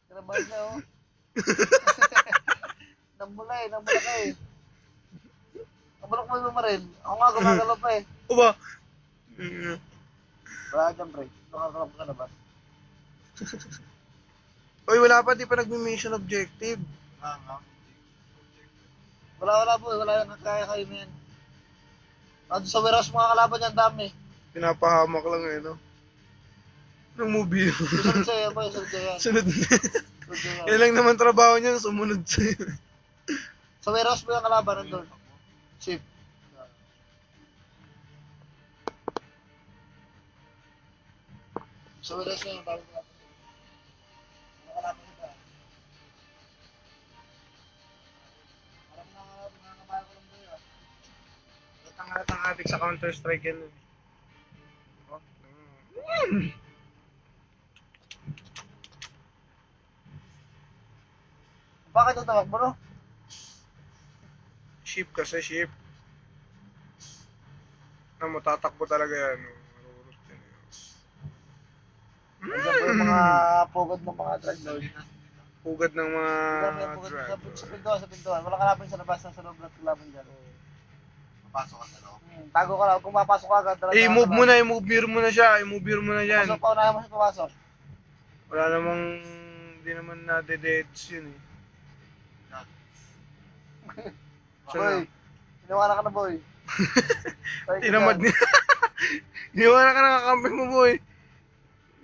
Kinabahan niya, oh. Nambula ka eh. Nabulok mo yung rin. Ako nga, gumagalaw pa eh. O ba? Wala dyan, pre. Gumagalaw ka na ba? Uy, wala pa, di pa nag-mission objective. Wala po eh. Wala yung kaya-kaya mo yan. Nandun sa warehouse mga kalaban yan, dami. Pinapahamak lang eh, no? Anong movie yun? Susunod sa'yo, boy. Susunod sa'yo yan. Sunod na. Susunod sa'yo Yan yan. lang naman trabaho niya, sumunod sa'yo. Sa warehouse mo yung kalaban nandun. Ship. Sa warehouse mo yung kalaban nandun. Mga kalaban nito. Parang mga kabayan ko lang boy ah. Hatang adik sa Counter-Strike yan. Oh. Bakit ito tawag mo no? Ship kasi, ship. Ano mo, tatakbo talaga yan. Marurot yan. Nandiyan po yung mga pugod ng mga drug lord. Pugad ng mga Nandiyan po yung pugod sa pintuan. Wala kalaban sa labas, sa loob ng kalaban dyan. Papasok ka sa loob. Tago ka lang. Kung mapasok ka agad, talaga. I-move mo na, i-move mo na siya. I-move mo na yan. Pasok pa, unahin mo siya papasok. Wala namang, hindi naman na-deads yun eh. Boy, iniwala ka na boy. Tinamad niya. Iniwala ka na kakampi mo, boy.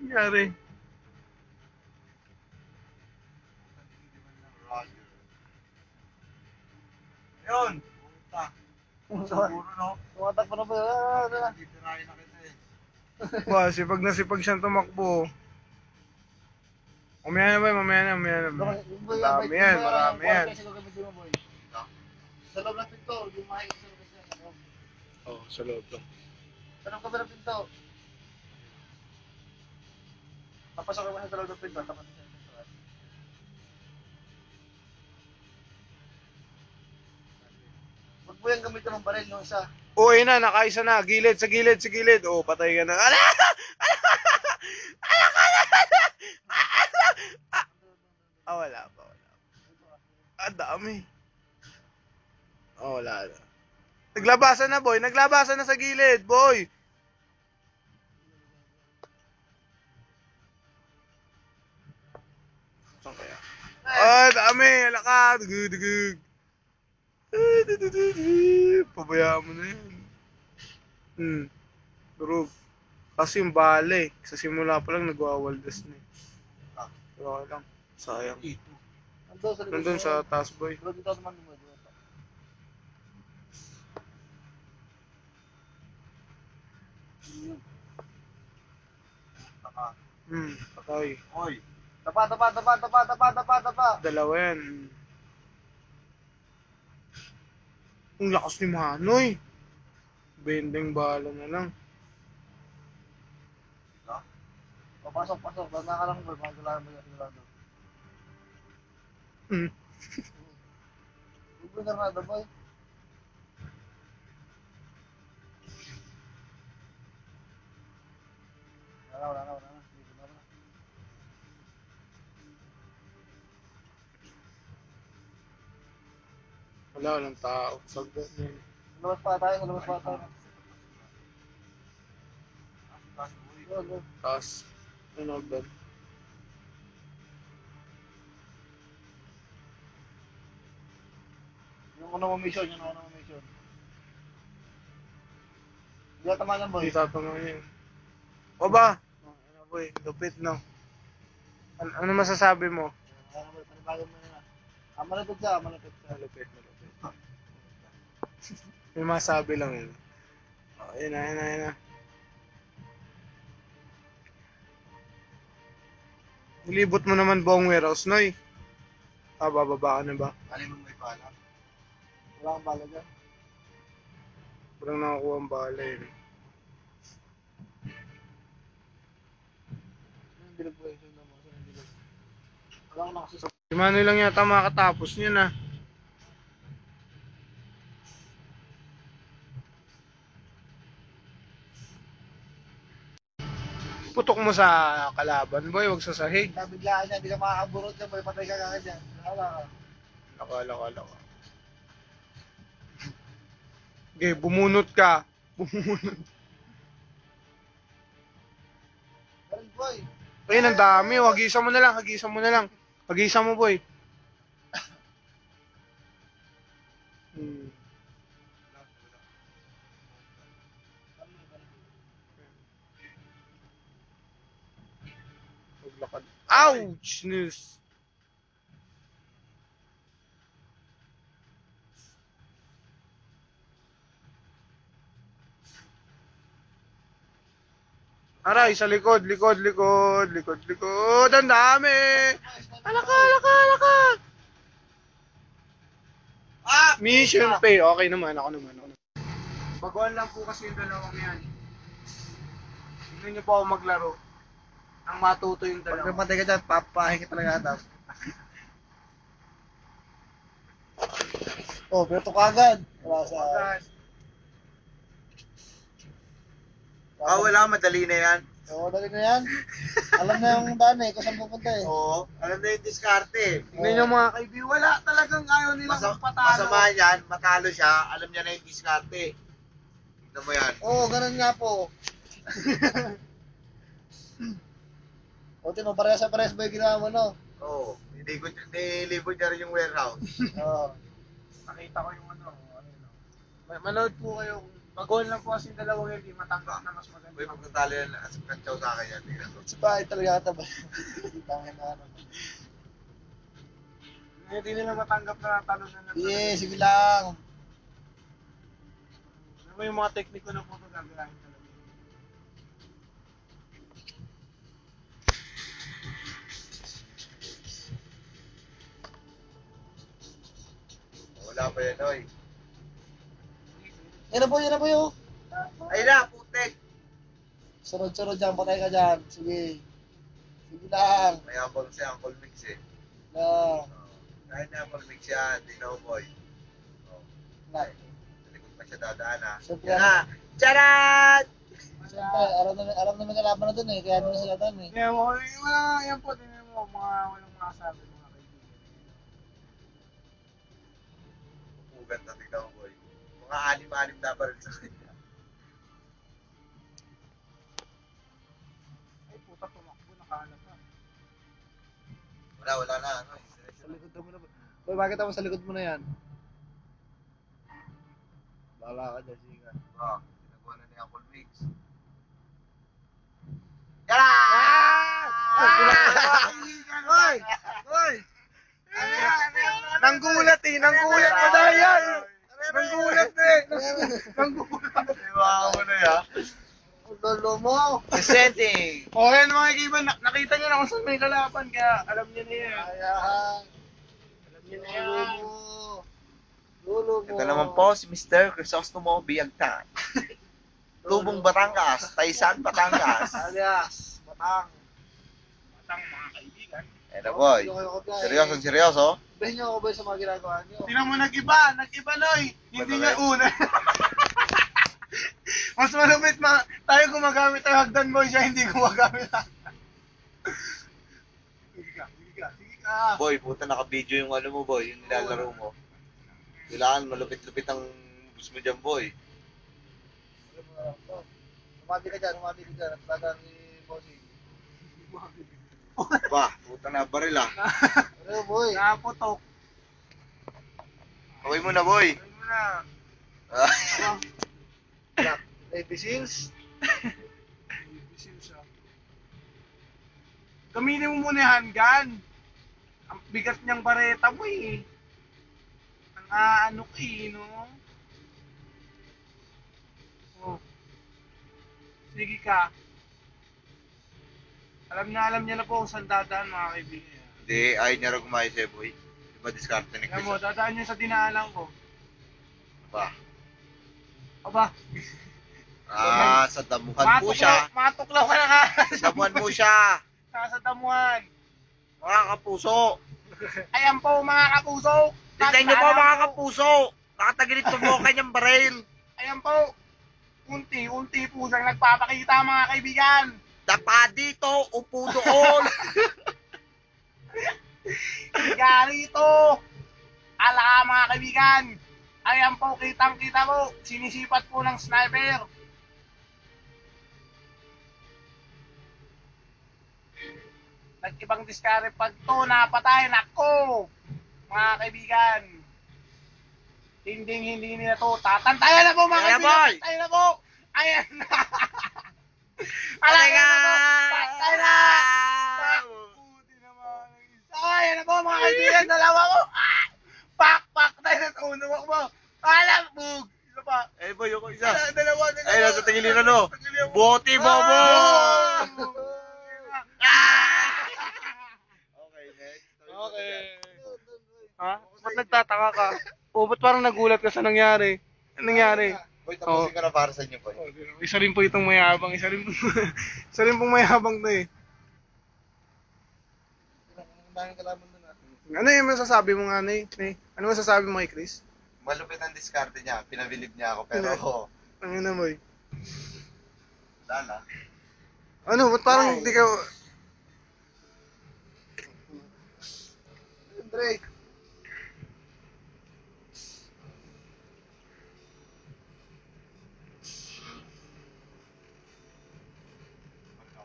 Nangyari. Yun. Siguro no? Tumatak pa na boy. Titirahin na kita eh. Ba, sipag na sipag siyang tumakbo. Mamaya na, boy. Mamaya na. Marami yan, marami yan. Sa loob ng pinto, yung makikita sa loob sa loob. Oh, sa loob lang. Sa loob ka ba ng pinto? Papasok ka ba sa loob ng pinto? Tapat sa pinto. Huwag mo yung gamitin ng baril yung isa. Oh, ayun na, nakaisa na. Gilid, sa gilid. Oh, patay ka na. Ala! Wala pa. Dami. Oh, wala na. Naglabasan na, boy. Naglabasan na sa gilid, boy. Saan kaya? Dami. Alaka. Dugug. Pabayaan mo na yan. Durog. Kasi yung bale, sa simula pa lang nagwawaldas na eh. Pero lang. Sayang. Nandun sa taas, boy. Dito naman mo. Patay. Oy. Tapa. Dalawa yan. Ang lakas ni Manoy. Bending bala na lang. Pasok. Banda ka lang, boy. Magkalaman mo yung sigurado. Huwag na nga, boy. Wala na. Walang tao. Sagda niya. Lumabas pa tayo. Taas. Ano ba? Yung unang mo mission. Hindi ka tama yan, boy. Hindi tatanong niya. O ba? Ano, boy? Lupit, no? Ano masasabi mo? Panibagan mo na. Malapit siya. Malupit. May masabi lang yun. Ayun na. Nilibot mo naman buong warehouse, Noy. Bababa ka na ba? Alin mo may pala? Wala kang bala dyan. Walang nakakuha ang bala yun. Bilog po yung sundo mo. Wala ko nakasusunod. Si Manoy lang yata makatapos niya na. putok mo sa kalaban, boy. Huwag sa sahig. Nabiglaan niya, hindi ka makakaburot niya, boy. Patay ka kagad yan. Wala ka. Laka. Okay, bumunot ka. Bumunot. Galing, boy. Ayun, ang dami. Hagisan mo na lang. Hagisan mo, boy. Paglakad. Ouch! Snooze. Aray, sa likod. Ang dami! Alaka! Mission pay. Okay naman, ako naman. Baguhan lang po kasi yung dalawang yan. Tignan nyo po ako maglaro. Ang matuto yung Pag dalawa. namatay ka dyan, papahin ka talaga ata. Oh, pero ito kagad. Wala sa... Wala, madali na yan. Oo, dali na yan. Alam na yung daan kung saan pupunta Oo, alam na yung diskarte. Tignan nyo mga kaibigan, wala talagang ayaw nilang magpatalo. Masama yan, matalo siya, alam niya na yung diskarte. Tignan mo yan. Oo, ganun nga po. O, tino, parehas ba yung ginawa mo, no? Oo, nilibot niya rin yung warehouse. Oo. Nakita ko yung manood po kayo. Baguhan lang po kasi yung dalawang hindi matanggap na mas maganda. Uy, magtatalo yan, kantsaw sa akin yan. Tignan mo. Sa bahay talaga ata ba? Tangin na ano. Hindi nila matanggap na talo na Sige, sige lang. Ano mo yung mga tekniko na po ito gagawin talaga. Wala pa yan, oy. Yan na po yun. Ay na, putek! Sunod-sunod dyan, patay ka dyan. Sige. Sige lang. May apple si Uncle Mix eh. Na. Kahit na Uncle Mix yan, di na boy. Na. Sa likod pa siya dadaan ha. Siyempre, Yan na! Charan! siyempre, alam naman kalaban na dun kaya doon sila dun Yeah, wala yan po, tingnan mo, walang makasabi mga kaibigan. Pugat na tignan mo boy. Mga anim-anim na pa rin sa kanya. Ay puta, tumakbo, nakahanap ka. Wala na. Ano, Sa likod mo na. Boy, bakit ako sa likod mo na yan? Bala ka dyan, sige ka. Ginagawa na ni Uncle Mix. Charan! Hoy! Nanggulat mo dahil yan! Nanggulat eh! Iwakan mo na yan. Ang lolo mo! Presenting! O yan mga kaibigan, nakita nyo na kung saan may kalaban, kaya alam nyo na yan. Ayan. Alam nyo na Lolo yan. mo. Lolo mo. Ito naman po si Mr. Crisostomo Biagtan. Lubong Batangas, Taysan, Batangas. Alias, Batang. Matang mga kaibigan. Eto boy, seryoso. Bahin niyo ako ba sa mga ginagawa niyo? Tingnan mo, nag-iba Noy. Hindi niya una. Mas malupit tayo gumagamit ng hagdan boy, siya hindi gumagamit. Sige ka. Boy, puta naka-video yung ano mo boy, yung nilalaro mo. Kailangan malupit-lupit ang gusto mo dyan boy. Umabi ka dyan. At talagang ni Bossy. Bah, puta na baril ah. Ano boy? Naputok. Kaway mo na boy. Ayun mo na. Black Navy Seals. Bisil siya. Gamitin mo muna yung handgun. Ang bigat niyang bareta mo eh. Ang ano ka eh, no? Oh. Sige ka. Alam niya na po kung saan dadaan mga kaibigan. Hindi, ayaw niya rin kumayos eh boy. Diba diskarte ni Alam mo, Chris? dadaan niya sa dinaanan ko. Bah. Aba, Sa damuhan po siya. matuklaw ka na nga. Sa damuhan po siya. Sa damuhan. Mga kapuso. Ayan po mga kapuso. Tignan niyo po mga kapuso. Nakatagilid po mo kanyang baril. Ayan po. Unti-unti po siyang nagpapakita mga kaibigan. Dapa dito, upo doon. Kaya rito, ala mga kaibigan, ayan po, kitang-kita mo, sinisipat po ng sniper. Nag-ibang diskarte pag to, napatay, nako, mga kaibigan. Hindi nila to, tatantayan na po mga Kaya, kaibigan, boy! tatantayan na po. Ayan na. Patay ka! Patay na! Puti naman ang isa. Ayan na po mga kaibigan, dalawa ko. Pak, tayo na uno mo. Alam, bug. Isa pa. Eh boy, ako isa. Dalawa. Ay, nasa tingiliran no. Boti bobo! Okay, next. Okay. Ha? Ba't nagtataka ka? O, ba't parang nagulat ka sa nangyari? Anong nangyari? Boy, tapusin ka na para sa inyo, boy. Isa rin po itong mayabang. Isa rin pong mayabang to eh. Ang daming kalaban doon ah. Ano yung masasabi mo nga, Nay? Ano masasabi mo kay Chris? Malupit ang diskarte niya. Pinabilib niya ako, pero Ang ina mo eh. wala na. Ano, ba't parang di ka... Drake.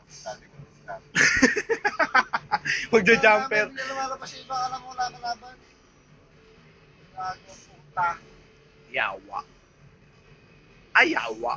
Sabi ko, diskarte. Magja-jumper. Hindi na lumakas pa siya iba ka lang wala kalaban. Lagi ang puta. Yawa. Ayawa.